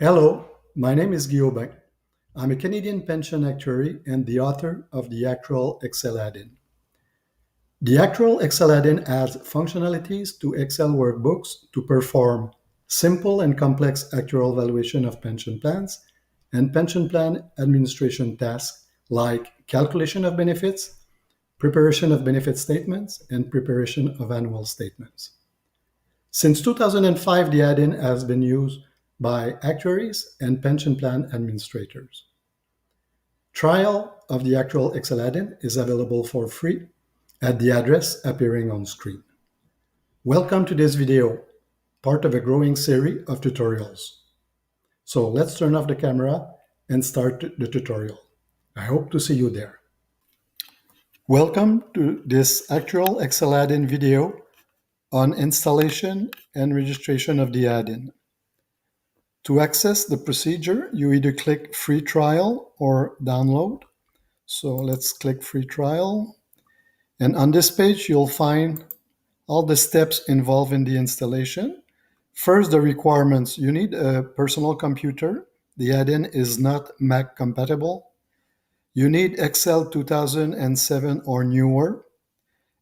Hello, my name is Guillaume. I'm a Canadian pension actuary and the author of the Actuarial Excel Addin. The Actuarial Excel Addin adds functionalities to Excel workbooks to perform simple and complex actuarial valuation of pension plans and pension plan administration tasks like calculation of benefits, preparation of benefit statements, and preparation of annual statements. Since 2005, the add-in has been used by actuaries and pension plan administrators. Trial of the actual Excel add-in is available for free at the address appearing on screen. Welcome to this video, part of a growing series of tutorials. So let's turn off the camera and start the tutorial. I hope to see you there. Welcome to this actual Excel add-in video on installation and registration of the add-in. To access the procedure, you either click free trial or download. So let's click free trial. And on this page, you'll find all the steps involved in the installation. First, the requirements. You need a personal computer. The add-in is not Mac compatible. You need Excel 2007 or newer.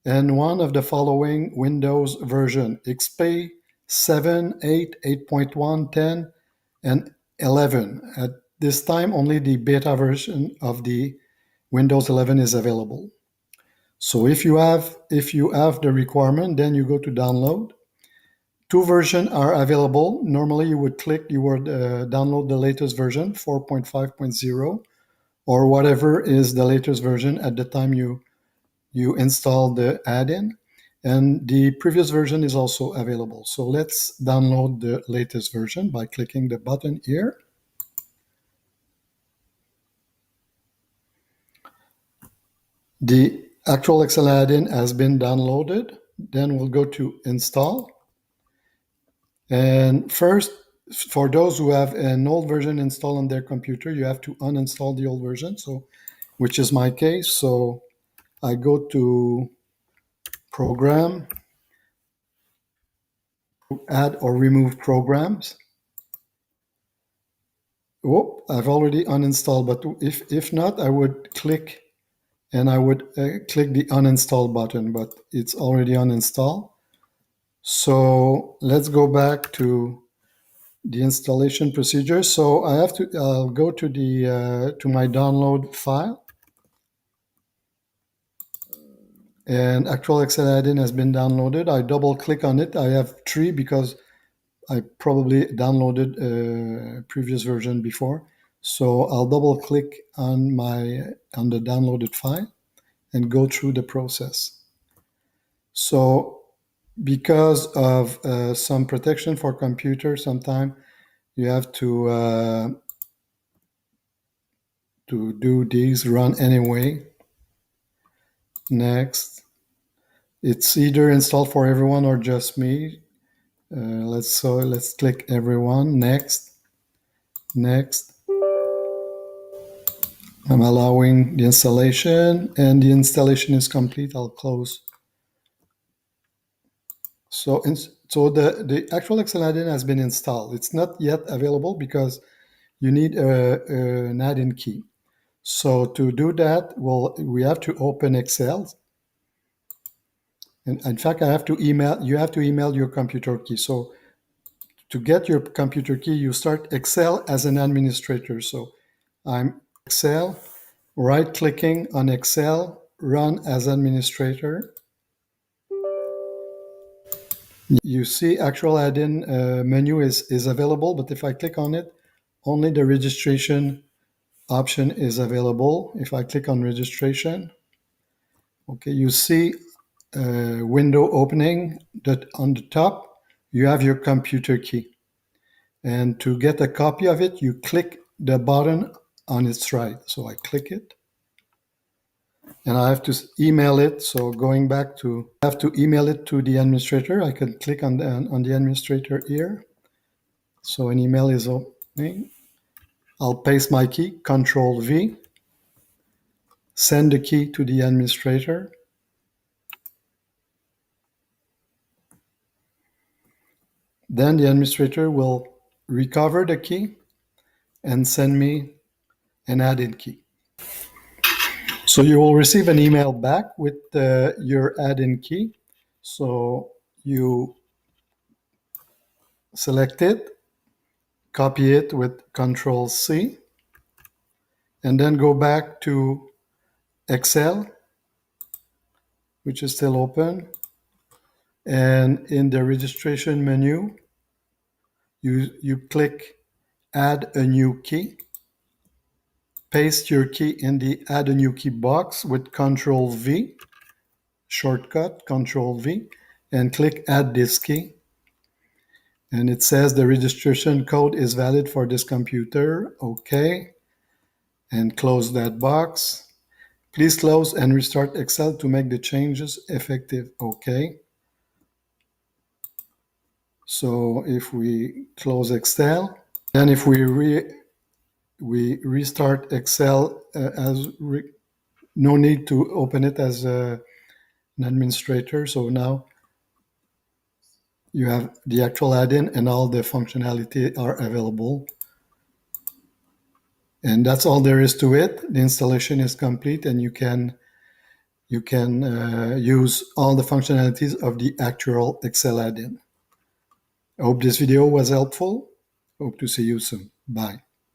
And one of the following Windows version: XP 7, 8, 8.1, 10, and 11. At this time, only the beta version of the Windows 11 is available. So if you have the requirement, then you go to download. Two versions are available. Normally, you would download the latest version, 4.5.0, or whatever is the latest version at the time you install the add-in. And the previous version is also available. So let's download the latest version by clicking the button here. The actual Excel add-in has been downloaded. Then we'll go to install. And first, for those who have an old version installed on their computer, you have to uninstall the old version, which is my case. So I go to Program, Add or Remove Programs. Whoop, I've already uninstalled, but if not, I would click and I would click the uninstall button, but it's already uninstalled. So let's go back to the installation procedure. So I'll go to to my download file, and actual Excel add-in has been downloaded. I double click on it. I have 3 because I probably downloaded a previous version before. So I'll double click on the downloaded file and go through the process. So because of some protection for computers, sometimes you have to do these run anyway. Next. It's either installed for everyone or just me. Let's click everyone. Next. I'm allowing the installation, and the installation is complete. I'll close. So the actual Excel add-in has been installed. It's not yet available because you need an add-in key. So to do that, we have to open Excel. And in fact, you have to email your computer key. So to get your computer key, you start Excel as an administrator. So I'm Excel, right-clicking on Excel, run as administrator. You see actual add-in menu is available, but if I click on it, only the registration option is available. If I click on registration, okay, you see a window opening that on the top, you have your computer key. And to get a copy of it, you click the button on its right. So I click it. And I have to email it. So going back to, I have to email it to the administrator. I can click on the administrator here. So an email is opening. I'll paste my key, Control V. Send the key to the administrator. Then the administrator will recover the key and send me an add-in key. So you will receive an email back with your add-in key. So you select it, copy it with Control C, and then go back to Excel, which is still open. And in the registration menu, you click Add a new key. Paste your key in the Add a new key box with Control V, shortcut Control V, and click Add this key. And it says the registration code is valid for this computer. Okay. And close that box. Please close and restart Excel to make the changes effective. Okay. So if we close Excel, then if we restart Excel, no need to open it as an administrator. So now you have the actual add-in and all the functionality are available. And that's all there is to it. The installation is complete, and you can use all the functionalities of the Actuarial Excel add-in. I hope this video was helpful. Hope to see you soon. Bye.